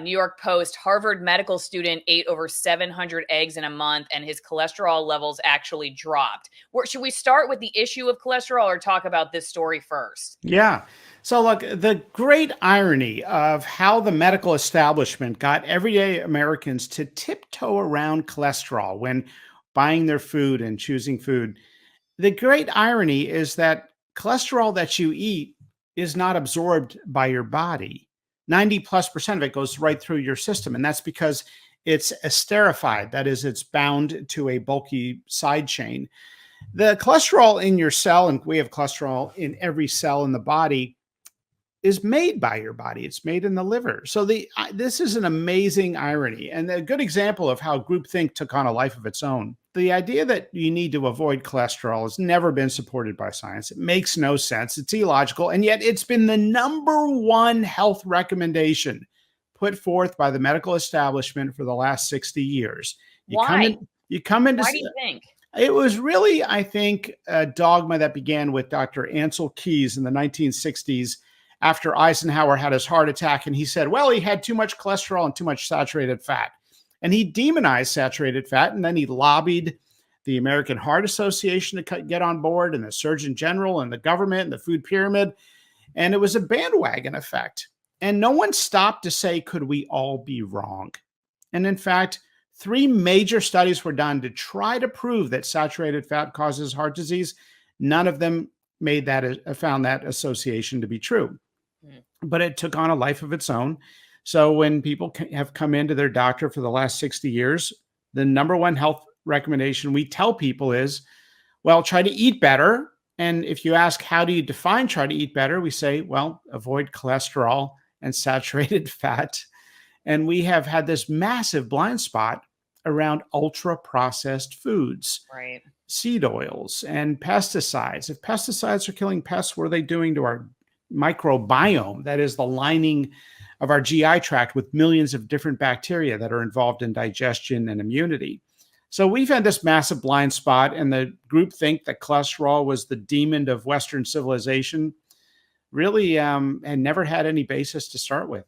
New York Post, Harvard medical student ate over 700 eggs in a month and his cholesterol levels actually dropped. Should we start with the issue of cholesterol or talk about this story first? Yeah. So, look, the great irony of how the medical establishment got everyday Americans to tiptoe around cholesterol when buying their food and choosing food. The great irony is that cholesterol that you eat is not absorbed by your body. 90+% of it goes right through your system. And that's because it's esterified. That is, it's bound to a bulky side chain. The cholesterol in your cell, and we have cholesterol in every cell in the body, is made by your body. It's made in the liver. So this is an amazing irony and a good example of how groupthink took on a life of its own. The idea that you need to avoid cholesterol has never been supported by science. It makes no sense. It's illogical. And yet it's been the number one health recommendation put forth by the medical establishment for the last 60 years. Why? You come into Why do you think? It was really, I think, a dogma that began with Dr. Ansel Keys in the 1960s after Eisenhower had his heart attack. And he said, well, he had too much cholesterol and too much saturated fat. And he demonized saturated fat. And then he lobbied the American Heart Association to get on board, and the Surgeon General and the government and the food pyramid. And it was a bandwagon effect. And no one stopped to say, could we all be wrong? And in fact, 3 major studies were done to try to prove that saturated fat causes heart disease. None of them found that association to be true. But it took on a life of its own. So when people have come into their doctor for the last 60 years, the number one health recommendation we tell people is, well, try to eat better. And if you ask, how do you define try to eat better? We say, well, avoid cholesterol and saturated fat. And we have had this massive blind spot around ultra processed foods, right? Seed oils and pesticides. If pesticides are killing pests, what are they doing to our microbiome? That is the lining of our GI tract with millions of different bacteria that are involved in digestion and immunity. So we've had this massive blind spot, and the group think that cholesterol was the demon of Western civilization really and never had any basis to start with.